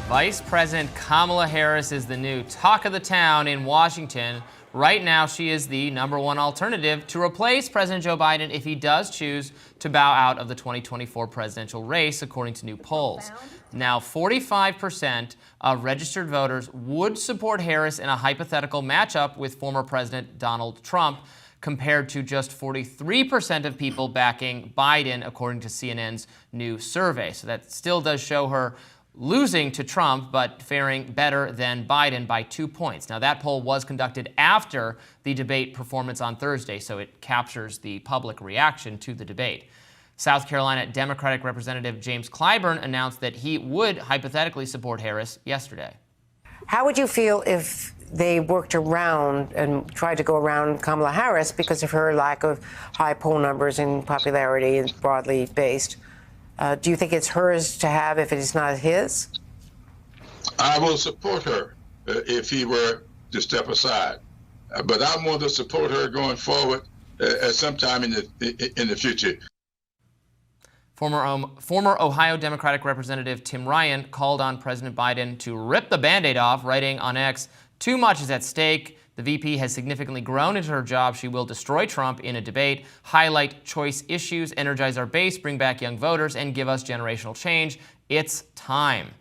Vice President Kamala Harris is the new talk of the town in Washington. Right now, she is the #1 alternative to replace President Joe Biden if he does choose to bow out of the 2024 presidential race, according to new polls. Now, 45% of registered voters would support Harris in a hypothetical matchup with former President Donald Trump, compared to just 43% of people backing Biden, according to CNN's new survey. So that still does show her losing to Trump, but faring better than Biden by 2 points. Now, that poll was conducted after the debate performance on Thursday, so it captures the public reaction to the debate. South Carolina Democratic Representative James Clyburn announced that he would hypothetically support Harris yesterday. How would you feel if they worked around and tried to go around Kamala Harris because of her lack of high poll numbers and popularity and broadly based? Do you think it's hers to have if it is not his? I will support her if he were to step aside. But I want to support her going forward at some time in the future. Former Ohio Democratic Representative Tim Ryan called on President Biden to rip the Band-Aid off, writing on X, "Too much is at stake. The VP has significantly grown into her job. She will destroy Trump in a debate, highlight choice issues, energize our base, bring back young voters, and give us generational change. It's time."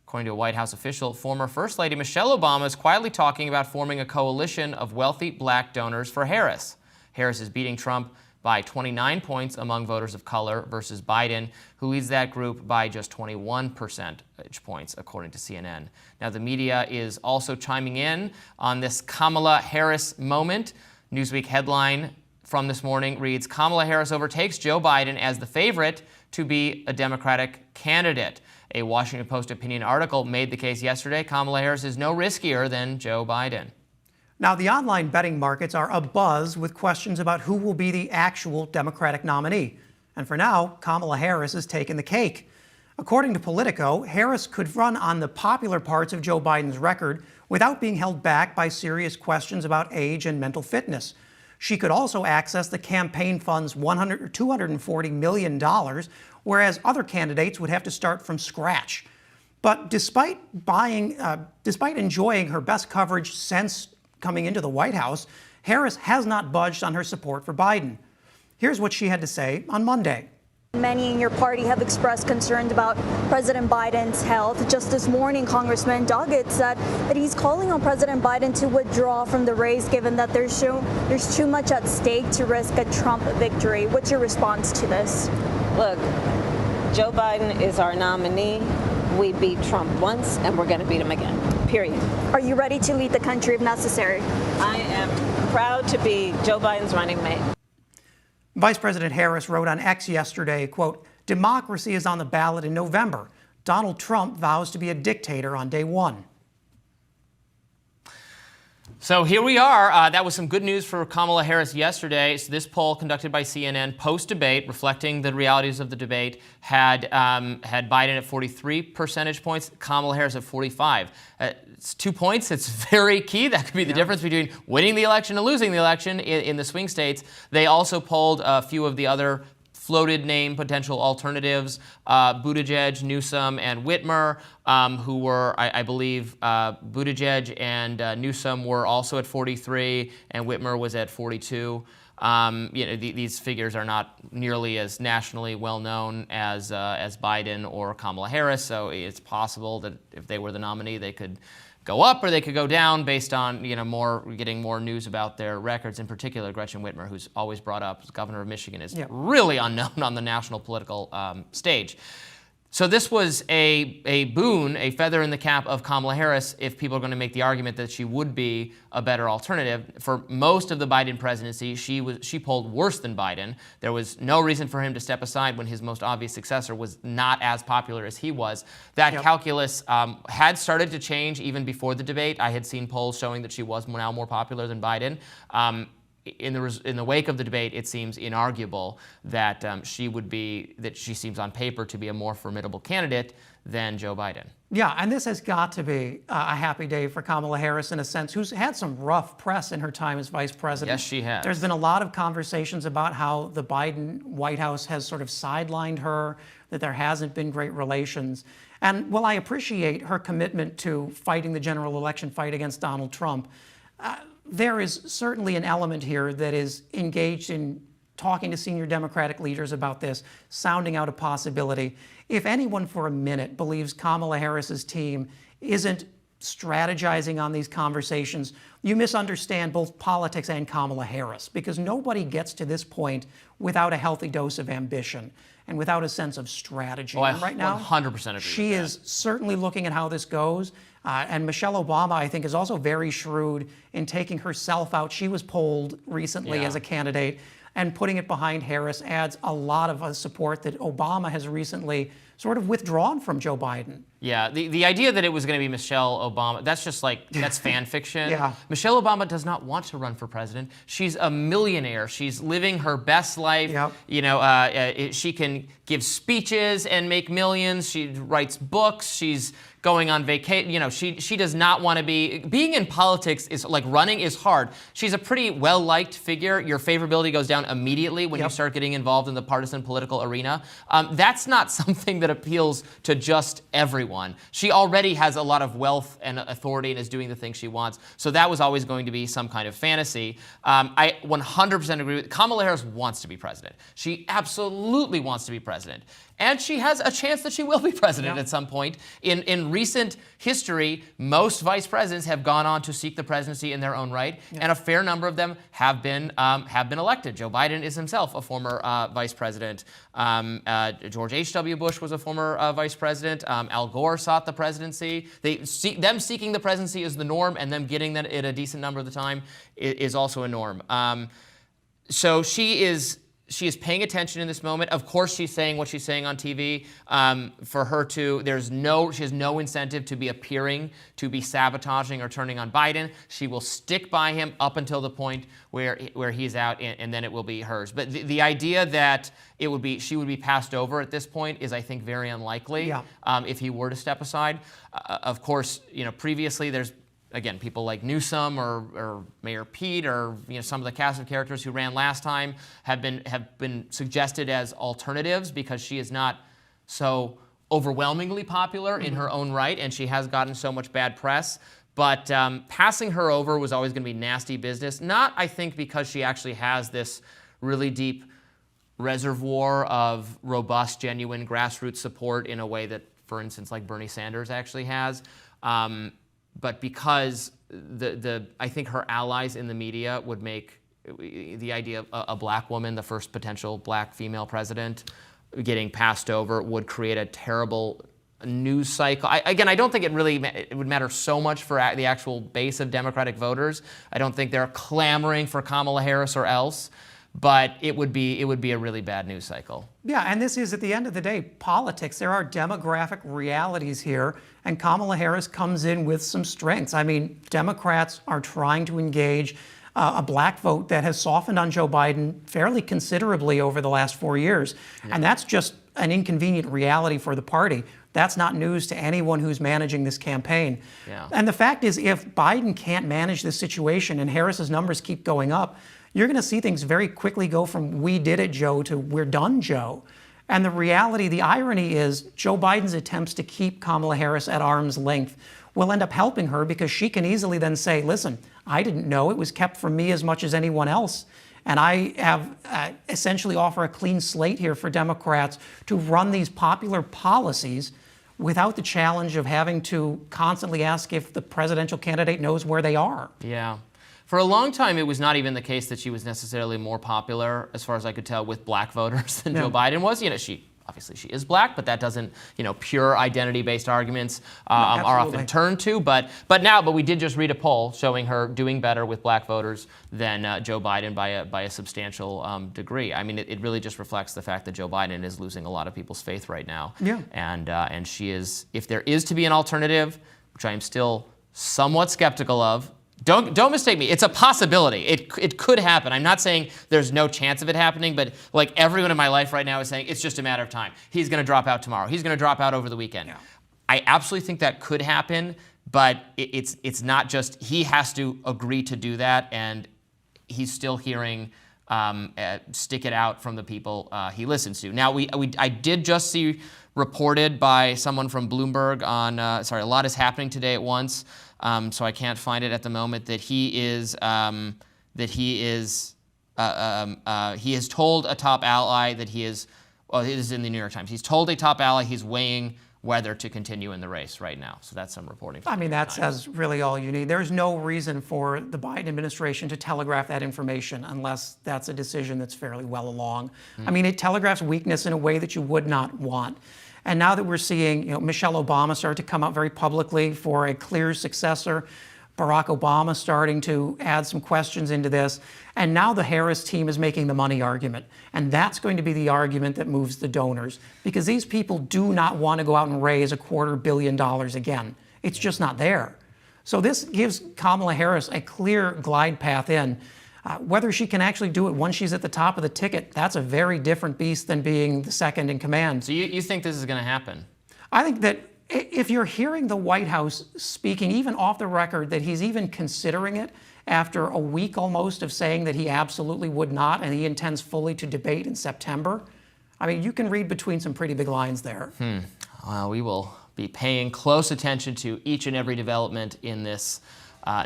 According to a White House official, former First Lady Michelle Obama is quietly talking about forming a coalition of wealthy black donors for Harris. Harris is beating Trump by 29 points among voters of color versus Biden, who leads that group by just 21 percentage points, according to CNN. Now, the media is also chiming in on this Kamala Harris moment. Newsweek headline from this morning reads, "Kamala Harris overtakes Joe Biden as the favorite to be a Democratic candidate." A Washington Post opinion article made the case yesterday. Kamala Harris is no riskier than Joe Biden. Now, the online betting markets are abuzz with questions about who will be the actual Democratic nominee. And for now, Kamala Harris has taken the cake. According to Politico, Harris could run on the popular parts of Joe Biden's record without being held back by serious questions about age and mental fitness. She could also access the campaign fund's $240 million, whereas other candidates would have to start from scratch. But despite enjoying her best coverage since coming into the White House, Harris has not budged on her support for Biden. Here's what she had to say on Monday. Many in your party have expressed concerns about President Biden's health. Just this morning, Congressman Doggett said that he's calling on President Biden to withdraw from the race, given that there's too much at stake to risk a Trump victory. What's your response to this? Look, Joe Biden is our nominee. We beat Trump once, and we're going to beat him again, period. Are you ready to lead the country if necessary? I am proud to be Joe Biden's running mate. Vice President Harris wrote on X yesterday, quote, "Democracy is on the ballot in November. Donald Trump vows to be a dictator on day one." So here we are. That was some good news for Kamala Harris yesterday. So this poll conducted by CNN post-debate, reflecting the realities of the debate, had Biden at 43 percentage points, Kamala Harris at 45. It's 2 points. It's very key. That could be the difference between winning the election and losing the election in the swing states. They also polled a few of the other floated name potential alternatives, Buttigieg, Newsom, and Whitmer, who were, I believe, Buttigieg and Newsom were also at 43, and Whitmer was at 42. These figures are not nearly as nationally well known as Biden or Kamala Harris, so it's possible that if they were the nominee, they could go up or they could go down based on getting more news about their records. In particular, Gretchen Whitmer, who's always brought up as governor of Michigan, is really unknown on the national political stage. So this was a boon, a feather in the cap of Kamala Harris if people are going to make the argument that she would be a better alternative. For most of the Biden presidency, she polled worse than Biden. There was no reason for him to step aside when his most obvious successor was not as popular as he was. That calculus had started to change even before the debate. I had seen polls showing that she was now more popular than Biden. in the wake of the debate, it seems inarguable that she seems on paper to be a more formidable candidate than Joe Biden. Yeah, and this has got to be a happy day for Kamala Harris in a sense, who's had some rough press in her time as vice president. Yes, she has. There's been a lot of conversations about how the Biden White House has sort of sidelined her, that there hasn't been great relations. And while I appreciate her commitment to fighting the general election fight against Donald Trump, there is certainly an element here that is engaged in talking to senior Democratic leaders about this, sounding out a possibility. If anyone for a minute believes Kamala Harris's team isn't strategizing on these conversations, you misunderstand both politics and Kamala Harris, because nobody gets to this point without a healthy dose of ambition and without a sense of strategy. Oh, I and right now, 100% agree she with is certainly looking at how this goes. And Michelle Obama, I think, is also very shrewd in taking herself out. She was polled recently as a candidate, and putting it behind Harris adds a lot of support that Obama has recently sort of withdrawn from Joe Biden. Yeah, the idea that it was going to be Michelle Obama, that's just like, that's fan fiction. Yeah. Michelle Obama does not want to run for president. She's a millionaire. She's living her best life. Yep. You know, she can give speeches and make millions. She writes books. She's going on vacation. You know, she does not want to being in politics is like running is hard. She's a pretty well-liked figure. Your favorability goes down immediately when you start getting involved in the partisan political arena. That's not something that appeals to just everyone. She already has a lot of wealth and authority and is doing the things she wants. So that was always going to be some kind of fantasy. I 100% agree with Kamala Harris wants to be president. She absolutely wants to be president. And she has a chance that she will be president at some point. In recent history, most vice presidents have gone on to seek the presidency in their own right, and a fair number of them have been elected. Joe Biden is himself a former vice president. George H.W. Bush was a former vice president. Al Gore sought the presidency. Them seeking the presidency is the norm, and them getting that at a decent number of the time is also a norm. So she is paying attention in this moment. Of course, she's saying what she's saying on TV. For her to, she has no incentive to be appearing to be sabotaging or turning on Biden. She will stick by him up until the point where he's out, and then it will be hers. But the idea that she would be passed over at this point is, I think, very unlikely. If he were to step aside. Of course, you know, previously there's, again, people like Newsom or Mayor Pete or some of the cast of characters who ran last time have been suggested as alternatives because she is not so overwhelmingly popular in her own right, and she has gotten so much bad press. But passing her over was always going to be nasty business. Not, I think, because she actually has this really deep reservoir of robust, genuine grassroots support in a way that, for instance, like Bernie Sanders actually has. But because I think her allies in the media would make the idea of a black woman, the first potential black female president, getting passed over would create a terrible news cycle. I don't think it would matter so much for the actual base of Democratic voters. I don't think they're clamoring for Kamala Harris or else. But it would be a really bad news cycle. Yeah, and this is, at the end of the day, politics. There are demographic realities here, and Kamala Harris comes in with some strengths. I mean, Democrats are trying to engage a black vote that has softened on Joe Biden fairly considerably over the last 4 years. And that's just an inconvenient reality for the party. That's not news to anyone who's managing this campaign. And the fact is, if Biden can't manage this situation and Harris's numbers keep going up, you're going to see things very quickly go from "we did it, Joe" to "we're done, Joe." And the reality, the irony is, Joe Biden's attempts to keep Kamala Harris at arm's length will end up helping her, because she can easily then say, listen, I didn't know. It was kept from me as much as anyone else. And I have essentially offer a clean slate here for Democrats to run these popular policies without the challenge of having to constantly ask if the presidential candidate knows where they are. Yeah. For a long time, it was not even the case that she was necessarily more popular, as far as I could tell, with black voters than Joe Biden was. You know, obviously she is black, but that doesn't, pure identity-based arguments are often turned to. But we did just read a poll showing her doing better with black voters than Joe Biden by a substantial degree. I mean, it really just reflects the fact that Joe Biden is losing a lot of people's faith right now. Yeah. And she is, if there is to be an alternative, which I am still somewhat skeptical of, Don't mistake me. It's a possibility. It could happen. I'm not saying there's no chance of it happening, but like everyone in my life right now is saying it's just a matter of time. He's going to drop out tomorrow. He's going to drop out over the weekend. Yeah. I absolutely think that could happen, but it's not just he has to agree to do that, and he's still hearing stick it out from the people he listens to. Now I did just see reported by someone from Bloomberg on a lot is happening today at once. So I can't find it at the moment. That he has told a top ally that he is. Well, it is in the New York Times. He's told a top ally he's weighing whether to continue in the race right now. So that's some reporting. I mean, that says really all you need. There's no reason for the Biden administration to telegraph that information unless that's a decision that's fairly well along. I mean, it telegraphs weakness in a way that you would not want. And now that we're seeing, Michelle Obama start to come out very publicly for a clear successor, Barack Obama starting to add some questions into this, and now the Harris team is making the money argument. And that's going to be the argument that moves the donors, because these people do not want to go out and raise $250 million again. It's just not there. So this gives Kamala Harris a clear glide path in. Whether she can actually do it once she's at the top of the ticket, that's a very different beast than being the second in command. So you think this is going to happen? I think that if you're hearing the White House speaking, even off the record, that he's even considering it after a week almost of saying that he absolutely would not and he intends fully to debate in September, I mean, you can read between some pretty big lines there. Well, we will be paying close attention to each and every development in this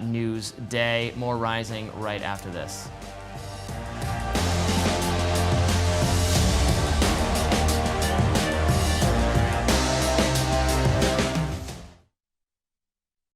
news day. More rising right after this.